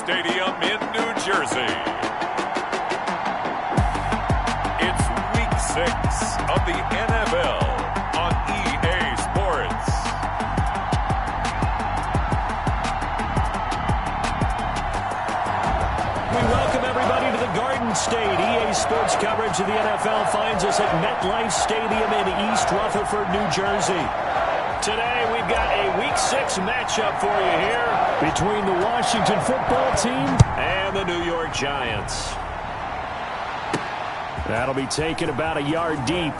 Stadium in New Jersey. It's Week 6 of the NFL on EA Sports. We welcome everybody to the Garden State. EA Sports coverage of the NFL finds us at MetLife Stadium in East Rutherford, New Jersey. Today, we've got a Week 6 matchup for you here between the Washington football team and the New York Giants. That'll be taken about a yard deep.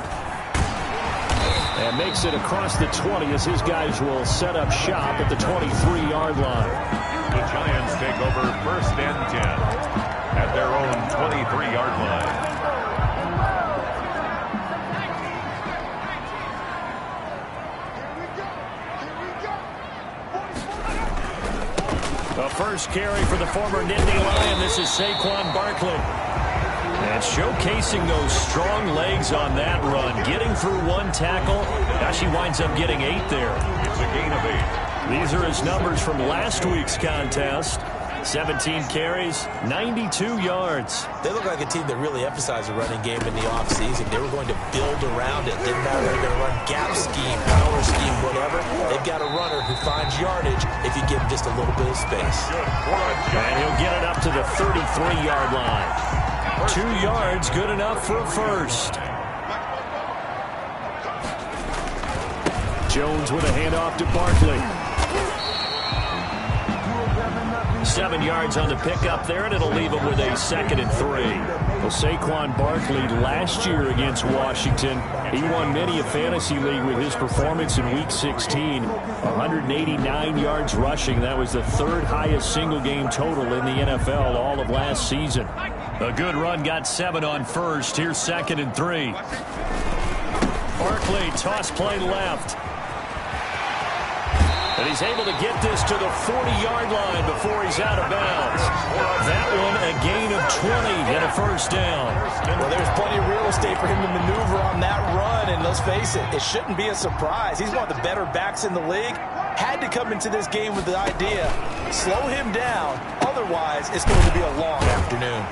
And makes it across the 20 as his guys will set up shop at the 23-yard line. The Giants take over 1st and 10 at their own 23-yard line. The first carry for the former Nittany Lion. This is Saquon Barkley. And showcasing those strong legs on that run. Getting through one tackle. Now she winds up getting 8 there. It's a gain of 8. These are his numbers from last week's contest. 17 carries, 92 yards. They look like a team that really emphasized the running game in the offseason. They were going to build around it. Didn't matter if they're going to run gap scheme, power scheme, whatever. They've got a runner who finds yardage if you give him just a little bit of space. And he'll get it up to the 33-yard line. 2 yards, good enough for a first. Jones with a handoff to Barkley. 7 yards on the pickup there, and it'll leave him with a 2nd and 3. Well, Saquon Barkley last year against Washington, he won many a fantasy league with his performance in Week 16. 189 yards rushing. That was the 3rd highest single-game total in the NFL all of last season. A good run got 7 on first. Here's 2nd and 3. Barkley, toss play left. And he's able to get this to the 40-yard line before he's out of bounds. That one a gain of 20 and a first down. Well, there's plenty of real estate for him to maneuver on that run, and let's face it, it shouldn't be a surprise. He's one of the better backs in the league. Had to come into this game with the idea, slow him down, otherwise it's going to be a long afternoon.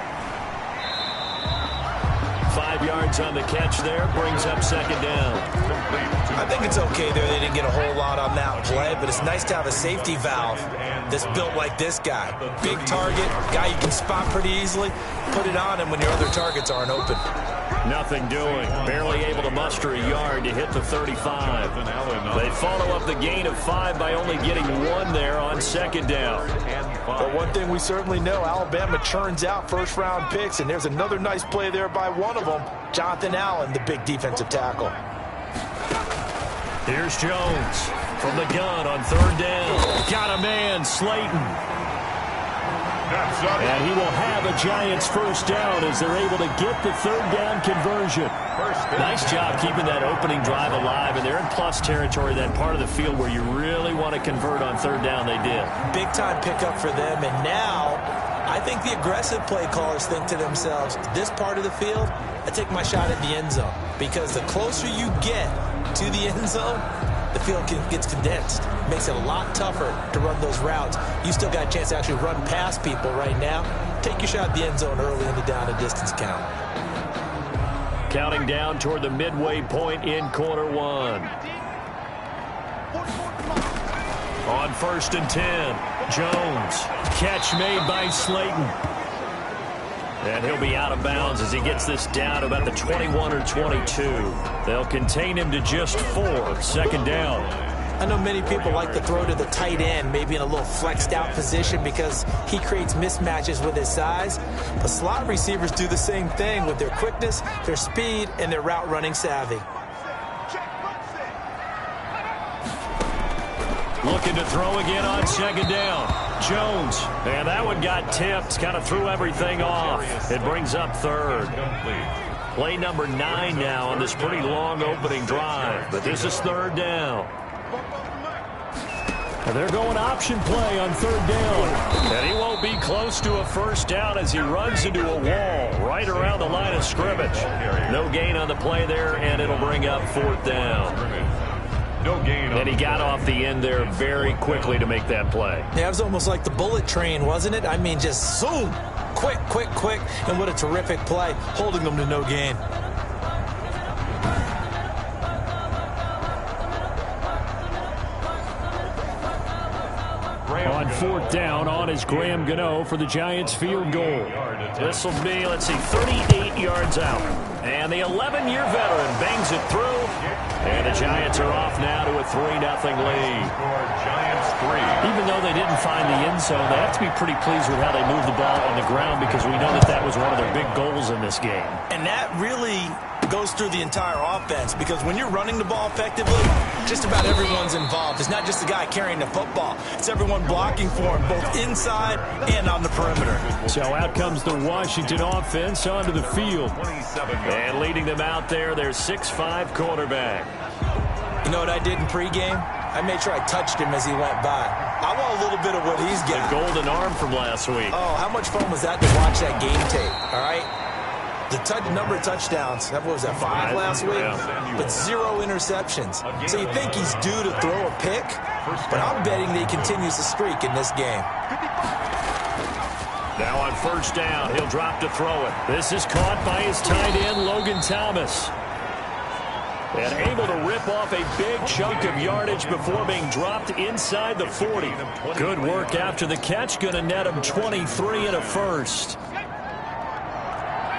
5 yards on the catch there, brings up 2nd down. I think it's okay there. They didn't get a whole lot on that play, but it's nice to have a safety valve that's built like this guy. Big target, guy you can spot pretty easily. Put it on him when your other targets aren't open. Nothing doing. Barely able to muster a yard to hit the 35. They follow up the gain of 5 by only getting 1 there on 2nd down. But one thing we certainly know, Alabama churns out first-round picks, and there's another nice play there by one of them, Jonathan Allen, the big defensive tackle. Here's Jones from the gun on 3rd down. Got a man, Slayton. And he will have a Giants first down as they're able to get the 3rd down conversion. Nice job keeping that opening drive alive, and they're in plus territory, that part of the field where you really want to convert on 3rd down. They did. Big-time pickup for them, and now I think the aggressive play callers think to themselves, this part of the field, I take my shot at the end zone, because the closer you get to the end zone, the field gets condensed. Makes it a lot tougher to run those routes. You still got a chance to actually run past people right now. Take your shot at the end zone early in the down and distance count. Counting down toward the midway point in quarter 1. On 1st and 10, Jones. Catch made by Slayton. And he'll be out of bounds as he gets this down to about the 21 or 22. They'll contain him to just 4. 2nd down. I know many people like to throw to the tight end, maybe in a little flexed out position because he creates mismatches with his size. But slot receivers do the same thing with their quickness, their speed, and their route running savvy. Looking to throw again on 2nd down. Jones, and that one got tipped, kind of threw everything off. It brings up 3rd. Play number 9 now on this pretty long opening drive, but this is 3rd down. And they're going option play on 3rd down. And he won't be close to a first down as he runs into a wall right around the line of scrimmage. No gain on the play there, and it'll bring up 4th down. No gain. And he got off the end there very quickly to make that play. Yeah, it was almost like the bullet train, wasn't it? I mean, just zoom. Quick, quick, quick. And what a terrific play, holding them to no gain. On 4th down, on is Graham Gano for the Giants field goal. This will be, let's see, 38 yards out. And the 11-year veteran bangs it through. And the Giants are off now to a 3-0 lead. Giants 3. Even though they didn't find the end zone, they have to be pretty pleased with how they moved the ball on the ground, because we know that that was one of their big goals in this game. And that really goes through the entire offense, because when you're running the ball effectively, just about everyone's involved. It's not just the guy carrying the football. It's everyone blocking for him, both inside and on the perimeter. So out comes the Washington offense onto the field. And leading them out there, their 6'5" quarterback. You know what I did in pregame? I made sure I touched him as he went by. I want a little bit of what he's got. The golden arm from last week. Oh, how much fun was that to watch that game tape, all right? The number of touchdowns, what was that, 5 last week? Yeah. But 0 interceptions. So you think he's due to throw a pick? But I'm betting that he continues the streak in this game. Now on 1st down, he'll drop to throw it. This is caught by his tight end, Logan Thomas. And able to rip off a big chunk of yardage before being dropped inside the 40. Good work after the catch. Going to net him 23 and a first.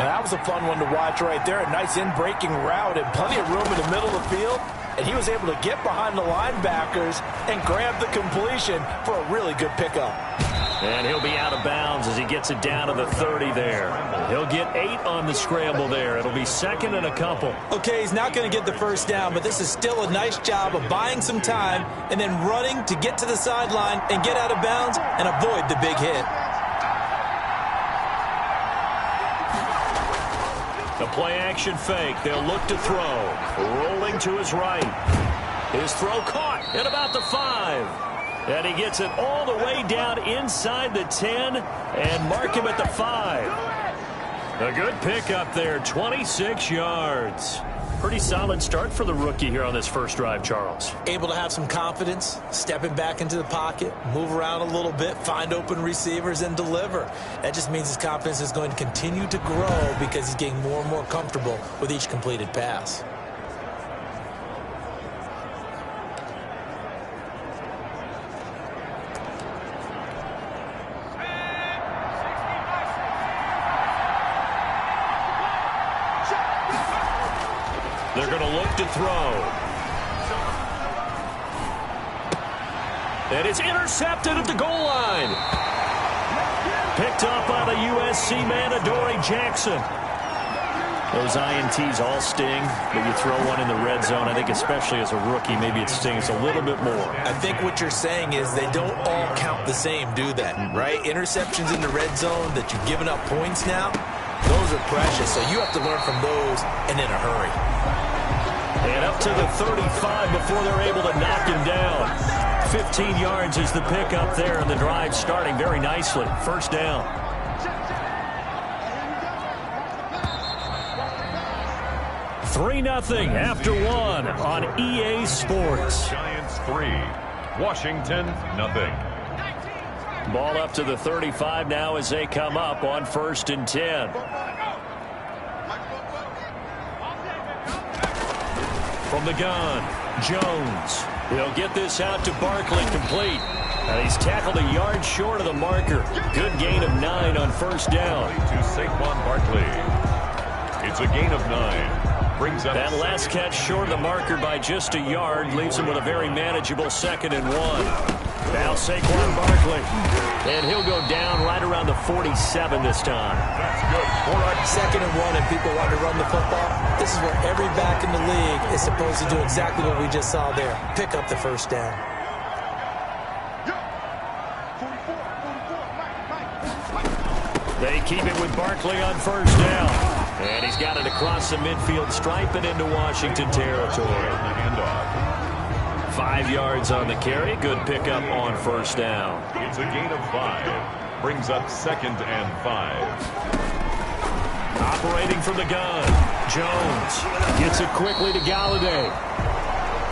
And that was a fun one to watch right there. A nice in-breaking route and plenty of room in the middle of the field. And he was able to get behind the linebackers and grab the completion for a really good pickup. And he'll be out of bounds as he gets it down to the 30 there. He'll get 8 on the scramble there. It'll be 2nd and a couple. Okay, he's not going to get the first down, but this is still a nice job of buying some time and then running to get to the sideline and get out of bounds and avoid the big hit. The play-action fake. They'll look to throw. Rolling to his right. His throw caught at about the 5. And he gets it all the way down inside the 10 and mark him at the 5. A good pickup there, 26 yards. Pretty solid start for the rookie here on this first drive, Charles. Able to have some confidence, stepping back into the pocket, move around a little bit, find open receivers, and deliver. That just means his confidence is going to continue to grow because he's getting more and more comfortable with each completed pass. They're going to look to throw. And it's intercepted at the goal line. Picked up by the USC man, Adoree Jackson. Those INTs all sting, but you throw one in the red zone, I think especially as a rookie, maybe it stings a little bit more. I think what you're saying is they don't all count the same, do they? Right? Interceptions in the red zone that you've given up points now, those are precious, so you have to learn from those and in a hurry. And up to the 35 before they're able to knock him down. 15 yards is the pickup there, and the drive starting very nicely. 1st down. Three 0 after 1 on EA Sports. Giants 3, Washington 0. Ball up to the 35 now as they come up on 1st and 10. From the gun, Jones. He'll get this out to Barkley, complete. And he's tackled a yard short of the marker. Good gain of 9 on 1st down. To Saquon Barkley. It's a gain of 9. Brings up that last catch short of the marker by just a yard leaves him with a very manageable 2nd and 1. Now Saquon Barkley. And he'll go down right around the 47 this time. That's good. 2nd and 1 and people want to run the football. This is where every back in the league is supposed to do exactly what we just saw there. Pick up the 1st down. They keep it with Barkley on 1st down. And he's got it across the midfield stripe and into Washington territory. 5 yards on the carry. Good pickup on 1st down. It's a gain of 5. Brings up 2nd and 5. Operating from the gun. Jones gets it quickly to Galladay.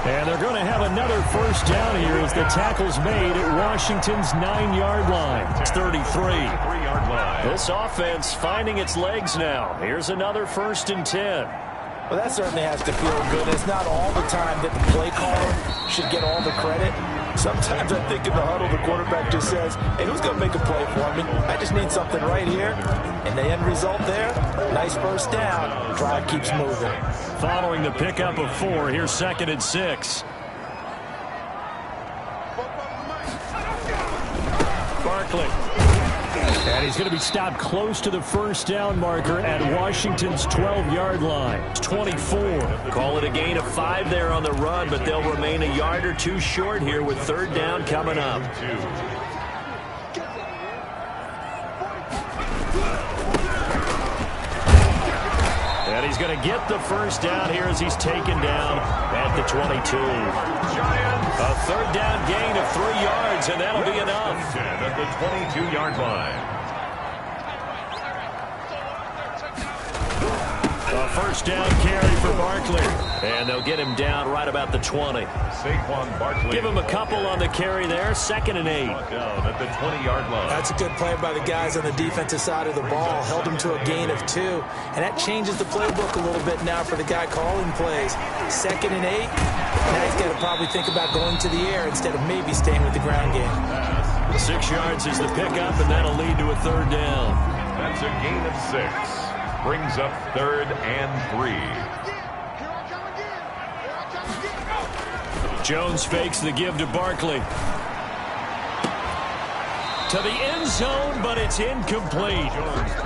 And they're going to have another first down here as the tackle's made at Washington's 9-yard line. It's 33. 3-yard line. This offense finding its legs now. Here's another 1st and 10. Well, that certainly has to feel good. It's not all the time that the play caller should get all the credit. Sometimes I think in the huddle, the quarterback just says, hey, who's going to make a play for me? I just need something right here. And the end result there, nice first down. Drive keeps moving. Following the pickup of 4, here's 2nd and 6. Barkley. And he's going to be stopped close to the first down marker at Washington's 12-yard line. It's 24. Call it a gain of 5 there on the run, but they'll remain a yard or 2 short here with 3rd down coming up. And he's going to get the first down here as he's taken down at the 22. A 3rd down gain of 3 yards, and that'll be enough. At the 22-yard line. A first down carry for Barkley. And they'll get him down right about the 20. Saquon Barkley. Give him a couple on the carry there. 2nd and 8. Down at the 20-yard line. That's a good play by the guys on the defensive side of the ball. Held him to a gain of 2. And that changes the playbook a little bit now for the guy calling plays. 2nd and 8. Now he's got to probably think about going to the air instead of maybe staying with the ground game. 6 yards is the pickup, and that'll lead to a 3rd down. That's a gain of 6. Brings up 3rd and 3. Jones fakes the give to Barkley. To the end zone, but it's incomplete.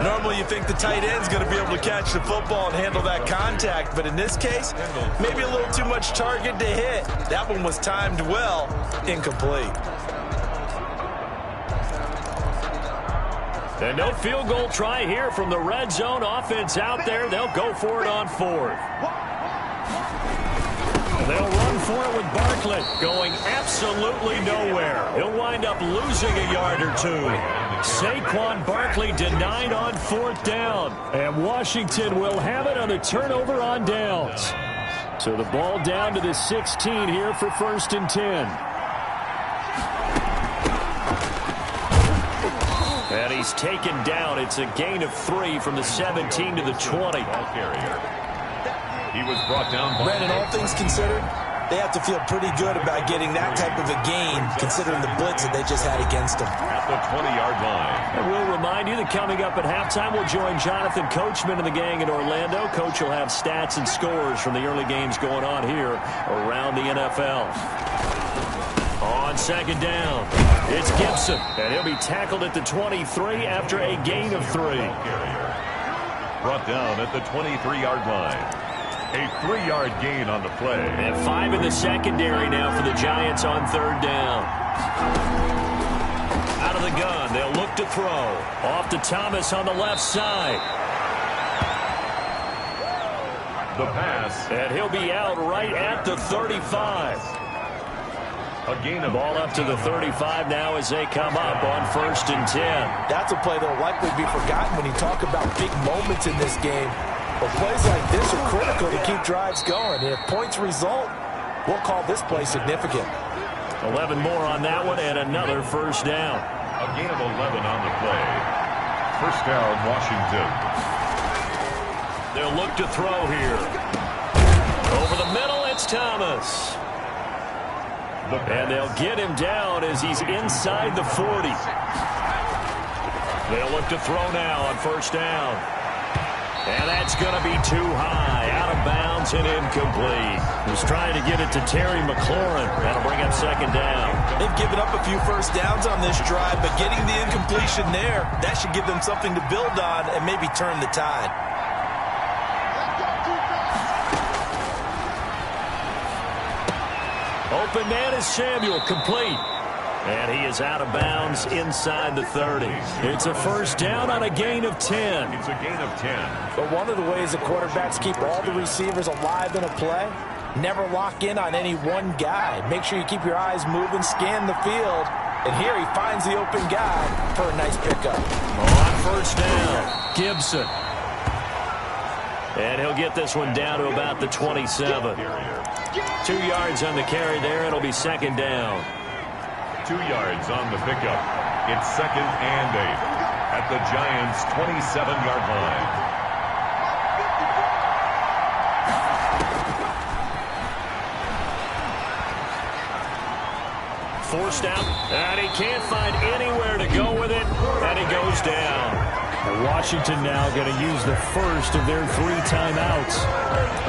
Normally you think the tight end's going to be able to catch the football and handle that contact, but in this case, maybe a little too much target to hit. That one was timed well. Incomplete. And no field goal try here from the red zone offense out there. They'll go for it on 4th. They'll run for it with Barkley going absolutely nowhere. He'll wind up losing a yard or 2. Saquon Barkley denied on 4th down. And Washington will have it on the turnover on downs. So the ball down to the 16 here for 1st and 10. And he's taken down. It's a gain of 3 from the 17 to the 20. He was brought down by Brandon, all things considered, they have to feel pretty good about getting that type of a gain, considering the blitz that they just had against them. At the 20-yard line. And we'll remind you that coming up at halftime, we'll join Jonathan Coachman and the gang in Orlando. Coach will have stats and scores from the early games going on here around the NFL. On 2nd down, it's Gibson, and he'll be tackled at the 23 after a gain of 3. Brought down at the 23-yard line. A 3-yard gain on the play. And 5 in the secondary now for the Giants on 3rd down. Out of the gun, they'll look to throw. Off to Thomas on the left side. The pass. And he'll be out right at the 35. A gain of ball up to the 35 now as they come up on 1st and 10. That's a play that will likely be forgotten when you talk about big moments in this game. But plays like this are critical to keep drives going. And if points result, we'll call this play significant. 11 more on that one and another first down. A gain of 11 on the play. First down, Washington. They'll look to throw here. Over the middle, it's Thomas. And they'll get him down as he's inside the 40. They'll look to throw now on first down. And that's going to be too high. Out of bounds and incomplete. He's trying to get it to Terry McLaurin. That'll bring up 2nd down. They've given up a few first downs on this drive, but getting the incompletion there, that should give them something to build on and maybe turn the tide. Open man is Samuel, complete. And he is out of bounds inside the 30. It's a first down on a gain of 10. It's a gain of 10. But one of the ways the quarterbacks keep all the receivers alive in a play, never lock in on any one guy. Make sure you keep your eyes moving, scan the field. And here he finds the open guy for a nice pickup. On first down, Gibson. And he'll get this one down to about the 27. 2 yards on the carry there. It'll be second down. 2 yards on the pickup. It's 2nd and 8 at the Giants' 27-yard line. Forced out, and he can't find anywhere to go with it, and he goes down. And Washington now going to use the first of their 3 timeouts,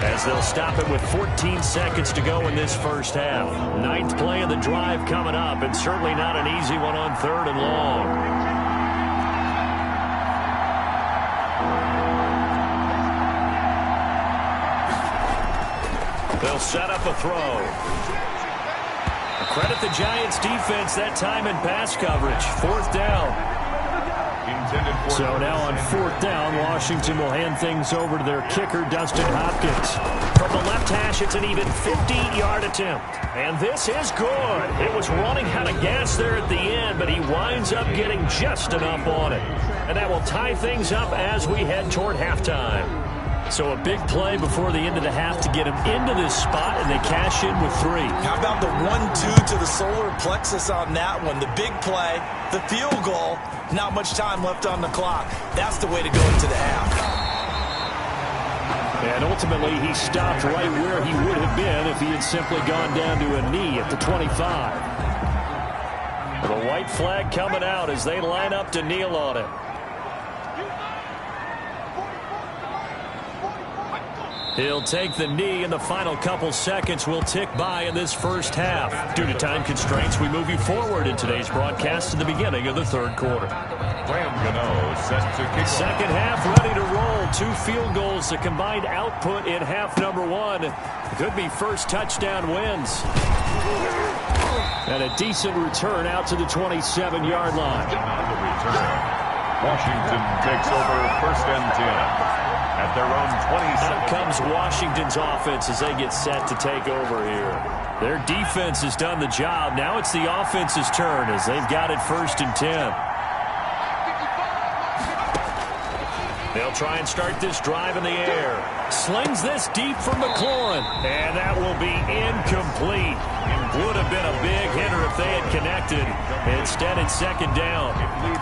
as they'll stop it with 14 seconds to go in this first half. 9th play of the drive coming up, and certainly not an easy one on 3rd and long. They'll set up a throw. Credit the Giants defense that time in pass coverage. 4th down. So now on 4th down, Washington will hand things over to their kicker, Dustin Hopkins. From the left hash, it's an even 50-yard attempt. And this is good. It was running out of gas there at the end, but he winds up getting just enough on it. And that will tie things up as we head toward halftime. So a big play before the end of the half to get him into this spot, and they cash in with 3. How about the 1-2 to the solar plexus on that one? The big play, the field goal, not much time left on the clock. That's the way to go into the half. And ultimately, he stopped right where he would have been if he had simply gone down to a knee at the 25. The white flag coming out as they line up to kneel on it. He'll take the knee, and the final couple seconds will tick by in this first half. Due to time constraints, we move you forward in today's broadcast to the beginning of the 3rd quarter. Set to kick off. Second half ready to roll. 2 field goals, the combined output in half number 1. Could be first touchdown wins. And a decent return out to the 27-yard line. On the return, Washington takes over 1st and 10. At their own 27. Out comes Washington's offense as they get set to take over here. Their defense has done the job. Now it's the offense's turn as they've got it 1st and 10. They'll try and start this drive in the air. Slings this deep for McLaurin. And that will be incomplete. Would have been a big hitter if they had connected. Instead, it's 2nd down.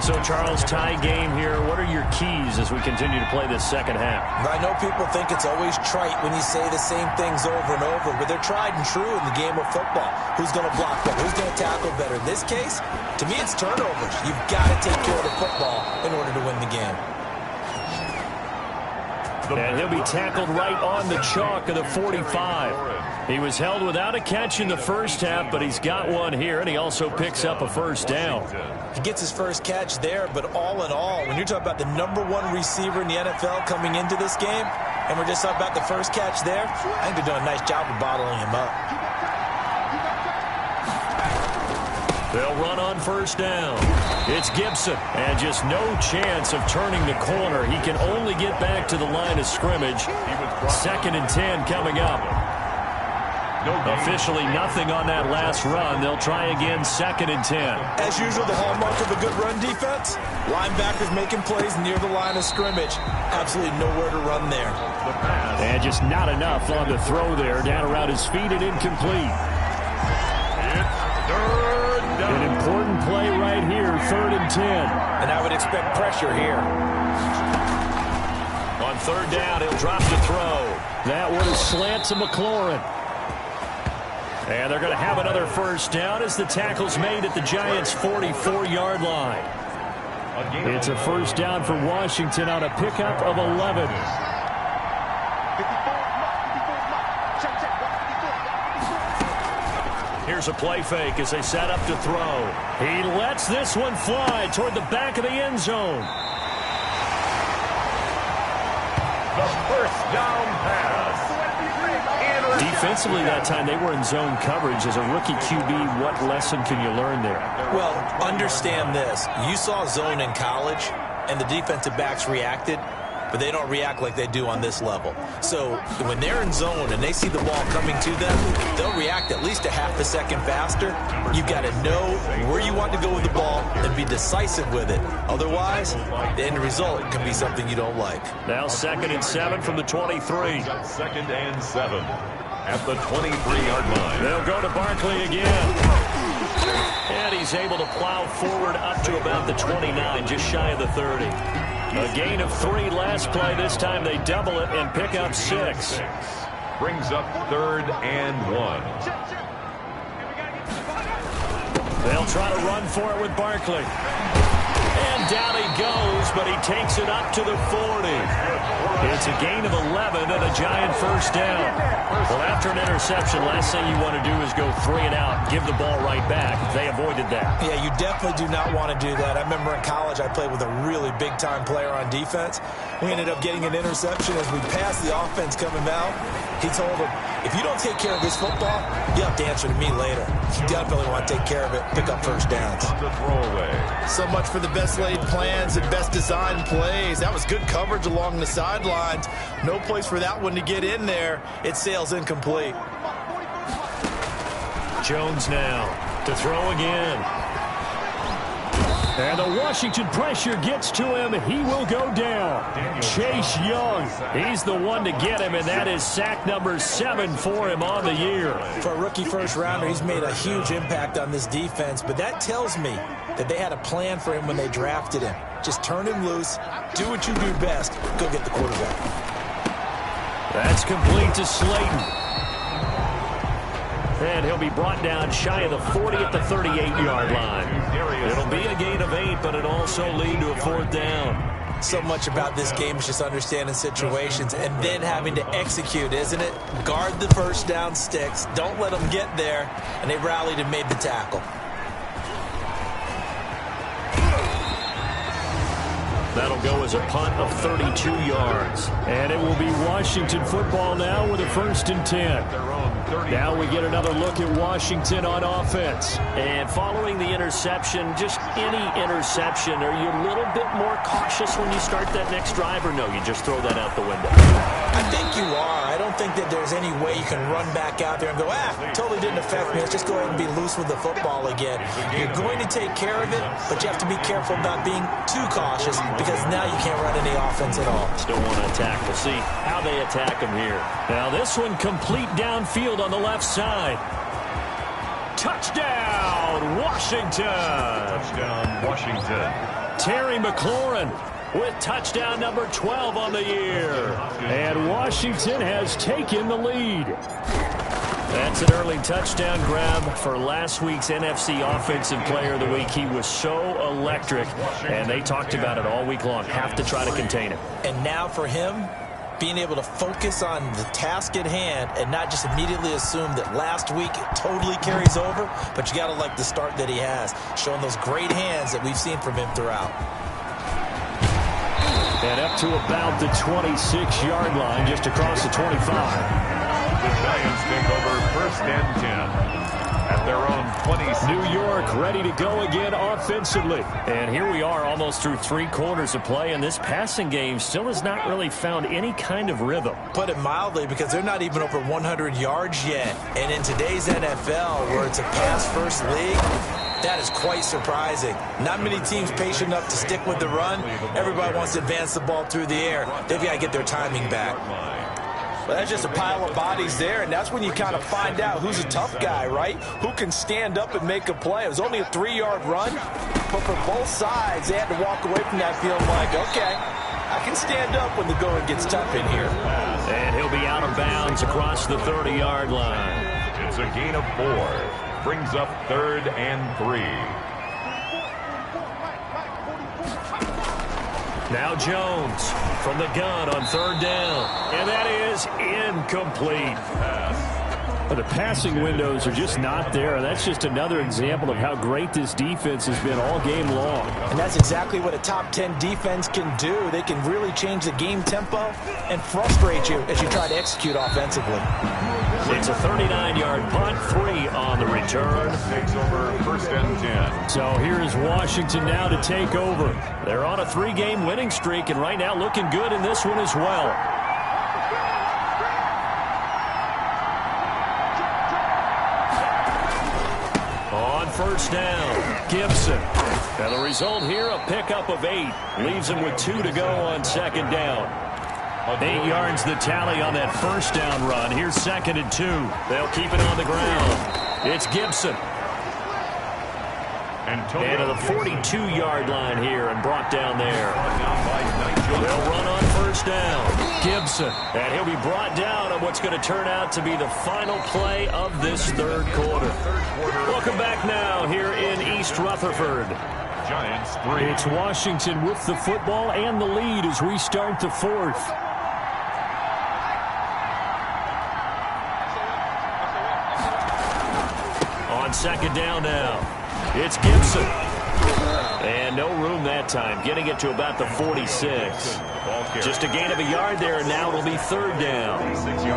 So, Charles, tie game here. What are your keys as we continue to play this second half? I know people think it's always trite when you say the same things over and over, but they're tried and true in the game of football. Who's going to block better? Who's going to tackle better? In this case, to me, it's turnovers. You've got to take care of the football in order to win the game. And he'll be tackled right on the chalk of the 45. He was held without a catch in the first half, but he's got one here, and he also picks up a 1st down. He gets his first catch there, but all in all, when you're talking about the #1 receiver in the NFL coming into this game, and we're just talking about the first catch there, I think they're doing a nice job of bottling him up. They'll run on 1st down. It's Gibson, and just no chance of turning the corner. He can only get back to the line of scrimmage. 2nd and 10 coming up. Officially nothing on that last run. They'll try again 2nd and 10. As usual, the hallmark of a good run defense, linebackers making plays near the line of scrimmage. Absolutely nowhere to run there. And just not enough on the throw there. Down around his feet and incomplete. An important play right here, 3rd and 10. And I would expect pressure here. On 3rd down, he'll drop the throw. That one is slant to McLaurin. And they're going to have another 1st down as the tackle's made at the Giants' 44-yard line. It's a 1st down for Washington on a pickup of 11. Here's a play fake as they set up to throw. He lets this one fly toward the back of the end zone. The 1st down pass. Defensively that time, they were in zone coverage. As a rookie QB, what lesson can you learn there? Well, understand this. You saw zone in college, and the defensive backs reacted. but they don't react like they do on this level. So when they're in zone and they see the ball coming to them, they'll react at least a half a second faster. You've got to know where you want to go with the ball and be decisive with it. Otherwise, the end result can be something you don't like. Now 2nd and 7 from the 23. 2nd and 7 at the 23-yard line. They'll go to Barkley again. And he's able to plow forward up to about the 29, just shy of the 30. A gain of 3 last play. This time they double it and pick up 6. Brings up 3rd and 1. They'll try to run for it with Barkley. And down he goes, but he takes it up to the 40. It's a gain of 11 and a Giant first down. Well, after an interception, last thing you want to do is go 3 and out, give the ball right back. They avoided that. Yeah, you definitely do not want to do that. I remember in college I played with a really big-time player on defense. We ended up getting an interception as we passed the offense coming out. He told him, if you don't take care of this football, you have to answer to me later. You definitely want to take care of it, pick up first downs. On the throwaway. So much for the best laid plans and best designed plays. That was good coverage along the sidelines. No place for that one to get in there. It sails incomplete. Jones now to throw again. And the Washington pressure gets to him. He will go down. Chase Young, he's the one to get him, and that is sack number 7 for him on the year. For a rookie first-rounder, he's made a huge impact on this defense, but that tells me that they had a plan for him when they drafted him. Just turn him loose, do what you do best, go get the quarterback. That's complete to Slayton. And he'll be brought down shy of the 40 at the 38-yard line. It'll be a gain of 8, but it'll also lead to a 4th down. So much about this game is just understanding situations and then having to execute, isn't it? Guard the first down sticks. Don't let them get there. And they rallied and made the tackle. That'll go as a punt of 32 yards. And it will be Washington football now with a 1st and 10. Now we get another look at Washington on offense. And following the interception, just any interception, are you a little bit more cautious when you start that next drive, or no, you just throw that out the window? I think you are. I don't think that there's any way you can run back out there and go, totally didn't affect me. Let's just go ahead and be loose with the football again. You're going to take care of it, but you have to be careful about being too cautious because now you can't run any offense at all. Still want to attack. We'll see how they attack him here. Now this one complete downfield on the left side. Touchdown, Washington. Touchdown, Washington. Terry McLaurin with touchdown number 12 on the year. And Washington has taken the lead. That's an early touchdown grab for last week's NFC Offensive Player of the Week. He was so electric, and they talked about it all week long. Have to try to contain him. And now for him, being able to focus on the task at hand and not just immediately assume that last week it totally carries over, but you got to like the start that he has, showing those great hands that we've seen from him throughout. And up to about the 26-yard line, just across the 25. The Giants take over 1st and 10 at their own 26. New York ready to go again offensively. And here we are almost through 3 quarters of play, and this passing game still has not really found any kind of rhythm. Put it mildly, because they're not even over 100 yards yet. And in today's NFL, where it's a pass-first league, that is quite surprising. Not many teams patient enough to stick with the run. Everybody wants to advance the ball through the air. They've got to get their timing back. Well, that's just a pile of bodies there, and that's when you kind of find out who's a tough guy, right? Who can stand up and make a play. It was only a 3-yard run, but for both sides, they had to walk away from that feeling like, okay, I can stand up when the going gets tough in here. And he'll be out of bounds across the 30-yard line. It's a gain of 4. Brings up 3rd and 3. Now Jones from the gun on 3rd down. And that is incomplete. But the passing windows are just not there, and that's just another example of how great this defense has been all game long. And that's exactly what a top 10 defense can do. They can really change the game tempo and frustrate you as you try to execute offensively. It's a 39-yard punt, 3 on the return. Takes over 1st and 10. So here is Washington now to take over. They're on a 3-game winning streak, and right now looking good in this one as well. On 1st down, Gibson. And the result here, a pickup of 8. Leaves him with 2 to go on 2nd down. 8 yards the tally on that 1st down run. Here's 2nd and 2. They'll keep it on the ground. It's Gibson. And to the 42-yard line here and brought down there. They'll run on 1st down. Gibson. And he'll be brought down on what's going to turn out to be the final play of this 3rd quarter. Welcome back now here in East Rutherford. Giants 3. It's Washington with the football and the lead as we start the 4th. On 2nd down now, it's Gibson. And no room that time, getting it to about the 46. Just a gain of a yard there, and now it'll be 3rd down.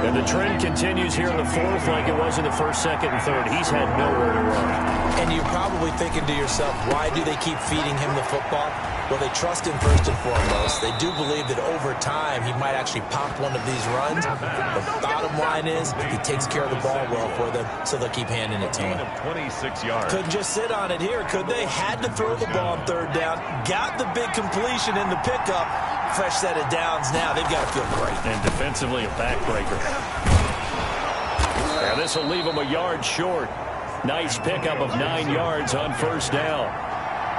And the trend continues here in the 4th like it was in the 1st, 2nd, and 3rd. He's had nowhere to run. And you're probably thinking to yourself, why do they keep feeding him the football? Well, they trust him first and foremost. They do believe that over time he might actually pop one of these runs. The bottom line is he takes care of the ball well for them, so they'll keep handing it to him. 26 yards. Couldn't just sit on it here, could they? Had to throw the ball on 3rd down. Got the big completion in the pickup. Fresh set of downs now. They've got to feel great. And defensively, a backbreaker. Now this will leave them a yard short. Nice pickup of 9 yards on 1st down.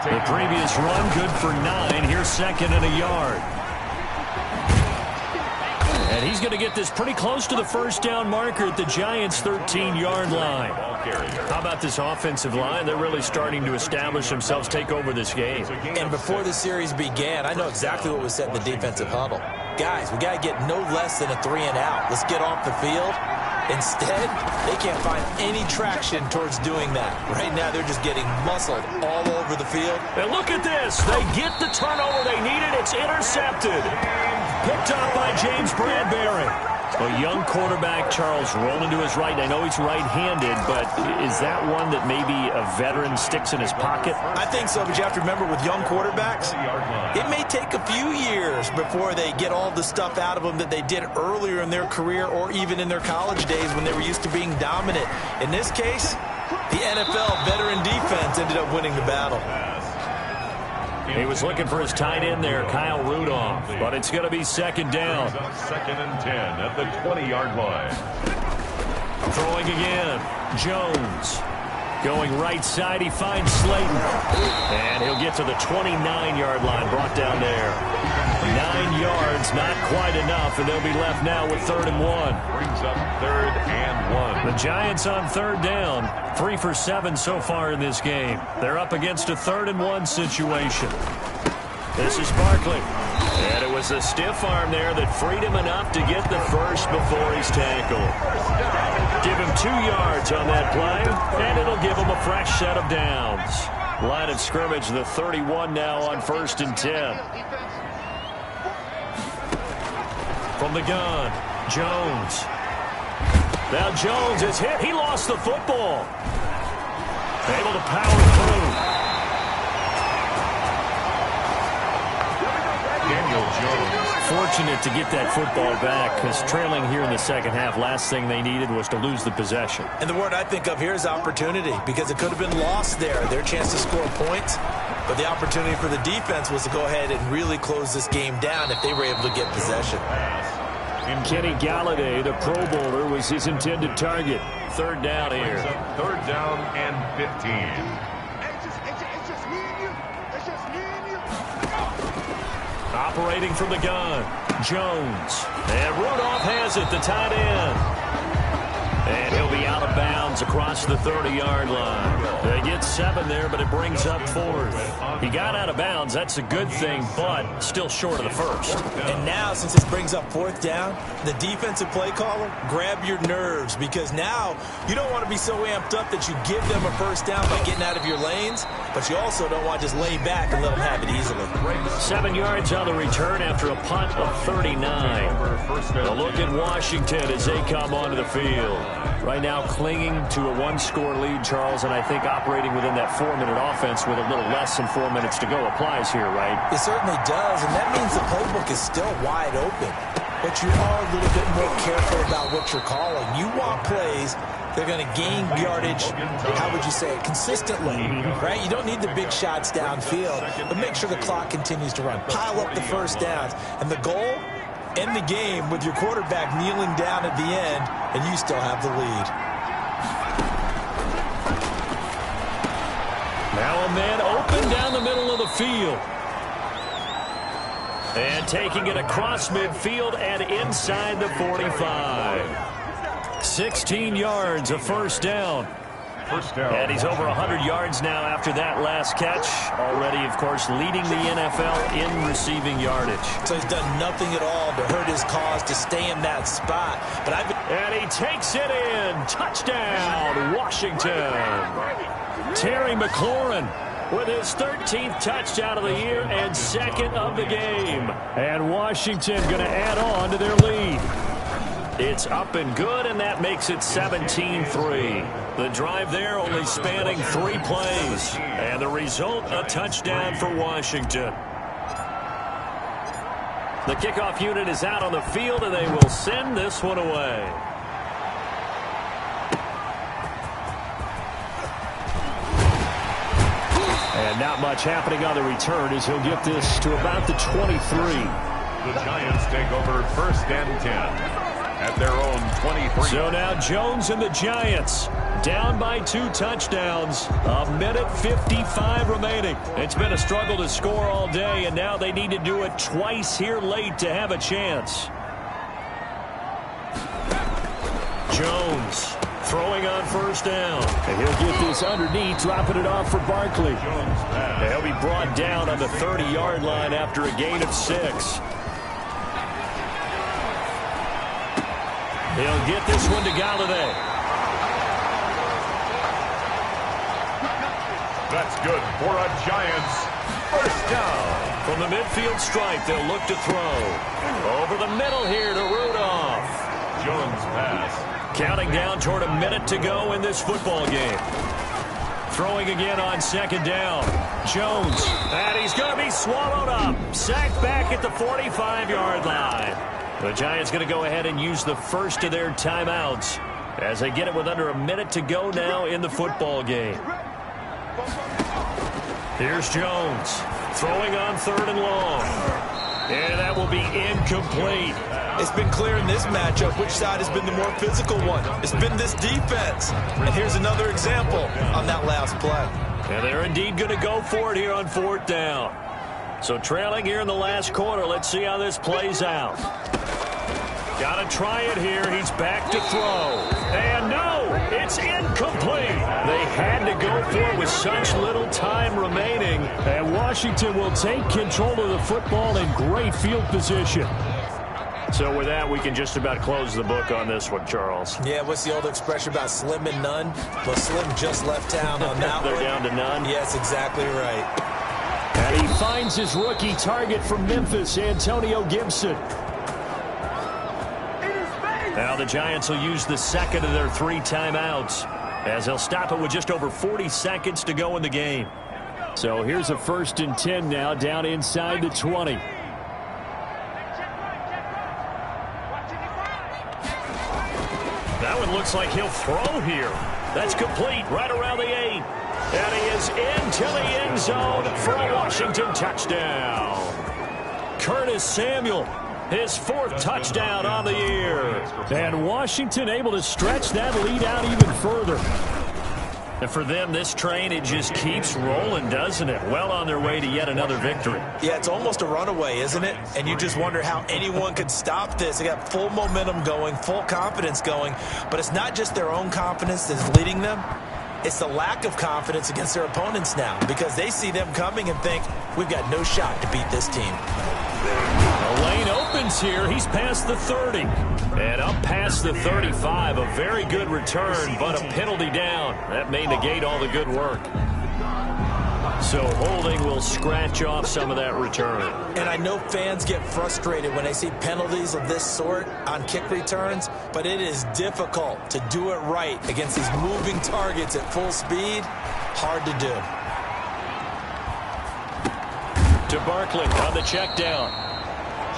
The previous run good for 9. Here's 2nd and a yard. And he's going to get this pretty close to the 1st down marker at the Giants' 13-yard line. How about this offensive line? They're really starting to establish themselves, take over this game. And before the series began, I know exactly what was said in the defensive huddle. Guys, we got to get no less than a 3-and-out. Let's get off the field. Instead, they can't find any traction towards doing that. Right now, they're just getting muscled all over the field. And look at this. They get the turnover they needed. It's intercepted. Picked up by James Bradbury. A young quarterback, Charles, rolling to his right. I know he's right-handed, but is that one that maybe a veteran sticks in his pocket? I think so, but you have to remember with young quarterbacks, it may take a few years before they get all the stuff out of them that they did earlier in their career or even in their college days when they were used to being dominant. In this case, the NFL veteran defense ended up winning the battle. He was looking for his tight end there, Kyle Rudolph, but it's going to be 2nd down. 2nd and 10 at the 20-yard line. Throwing again, Jones. Going right side, he finds Slayton. And he'll get to the 29-yard line, brought down there. 9 yards, not quite enough, and they'll be left now with 3rd and 1. Brings up 3rd and 1. The Giants on 3rd down, 3 for 7 so far in this game. They're up against a 3rd and 1 situation. This is Barkley. And it was a stiff arm there that freed him enough to get the first before he's tackled. Give him 2 yards on that play, and it'll give him a fresh set of downs. Line of scrimmage, the 31 now on 1st and 10. From the gun, Jones. Now Jones is hit. He lost the football. Able to power through. Daniel Jones. Fortunate to get that football back because trailing here in the 2nd half, last thing they needed was to lose the possession. And the word I think of here is opportunity because it could have been lost there. Their chance to score points. But the opportunity for the defense was to go ahead and really close this game down if they were able to get possession. Kenny Galladay, the Pro Bowler, was his intended target. 3rd down here. 3rd down and 15. Operating from the gun, Jones. And Rudolph has it, the tight end. And he'll be out of bounds downs across the 30-yard line. They get 7 there, but it brings up 4th. He got out of bounds. That's a good thing, but still short of the first. And now, since this brings up 4th down, the defensive play caller, grab your nerves, because now you don't want to be so amped up that you give them a first down by getting out of your lanes, but you also don't want to just lay back and let them have it easily. 7 yards on the return after a punt of 39. A look at Washington as they come onto the field. Right now clinging to a 1-score lead, Charles, and I think operating within that 4-minute offense with a little less than 4 minutes to go applies here, right? It certainly does, and that means the playbook is still wide open. But you are a little bit more careful about what you're calling. You want plays they're going to gain yardage, how would you say it, consistently, right? You don't need the big shots downfield, but make sure the clock continues to run. Pile up the first downs. And the goal, end the game with your quarterback kneeling down at the end, and you still have the lead. Now a man open down the middle of the field. And taking it across midfield and inside the 45. 16 yards, a first down. And he's over 100 yards now after that last catch. Already, of course, leading the NFL in receiving yardage. So he's done nothing at all to hurt his cause to stay in that spot. And he takes it in. Touchdown, Washington. Terry McLaurin with his 13th touchdown of the year and 2nd of the game. And Washington going to add on to their lead. It's up and good, and that makes it 17-3. The drive there only spanning 3 plays. And the result, a touchdown for Washington. The kickoff unit is out on the field, and they will send this one away. And not much happening on the return as he'll get this to about the 23. The Giants take over 1st and 10. At their own 23. So now Jones and the Giants down by 2 touchdowns. A minute 55 remaining. It's been a struggle to score all day, and now they need to do it twice here late to have a chance. Jones throwing on 1st down. And he'll get this underneath, dropping it off for Barkley. And he'll be brought down on the 30-yard line after a gain of 6. He'll get this one to Galladay. That's good for a Giants 1st down. From the midfield stripe, they'll look to throw. Over the middle here to Rudolph. Jones pass. Counting down toward a minute to go in this football game. Throwing again on 2nd down. Jones. And he's going to be swallowed up. Sacked back at the 45-yard line. The Giants going to go ahead and use the first of their timeouts as they get it with under a minute to go now in the football game. Here's Jones throwing on 3rd and long. And that will be incomplete. It's been clear in this matchup which side has been the more physical one. It's been this defense. And here's another example on that last play. And they're indeed going to go for it here on 4th down. So trailing here in the last quarter. Let's see how this plays out. Got to try it here. He's back to throw. And no, it's incomplete. They had to go for it with such little time remaining. And Washington will take control of the football in great field position. So with that, we can just about close the book on this one, Charles. Yeah, what's the old expression about slim and none? Well, Slim just left town on that They're one. down to none? Yes, exactly right. And he finds his rookie target from Memphis, Antonio Gibson. Now the Giants will use the 2nd of their 3 timeouts as they'll stop it with just over 40 seconds to go in the game. So here's a 1st and 10 now down inside the 20. That one looks like he'll throw here. That's complete right around the 8. And he is into the end zone for a Washington touchdown. Curtis Samuel, his 4th touchdown on the year. And Washington able to stretch that lead out even further. And for them, this train, it just keeps rolling, doesn't it? Well on their way to yet another victory. Yeah, it's almost a runaway, isn't it? And you just wonder how anyone could stop this. They got full momentum going, full confidence going. But it's not just their own confidence that's leading them. It's the lack of confidence against their opponents now, because they see them coming and think, we've got no shot to beat this team. The lane opens here. He's past the 30. And up past the 35. A very good return, but a penalty down. That may negate all the good work. So holding will scratch off some of that return. And I know fans get frustrated when they see penalties of this sort on kick returns, but it is difficult to do it right against these moving targets at full speed. Hard to do. To Barkley on the check down.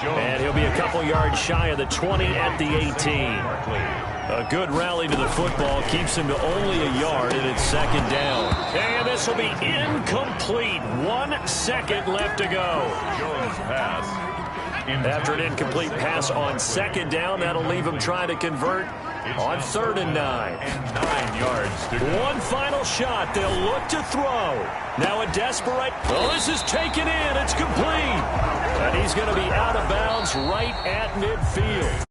And he'll be a couple yards shy of the 20 at the 18. A good rally to the football keeps him to only a yard, and it's second down. And this will be incomplete. 1 second left to go. Jones pass. After an incomplete pass on second down, that'll leave him trying to convert on 3rd and 9. And 9 yards to go. One final shot. They'll look to throw. Now a desperate. Oh, this is taken in. It's complete. And he's going to be out of bounds right at midfield.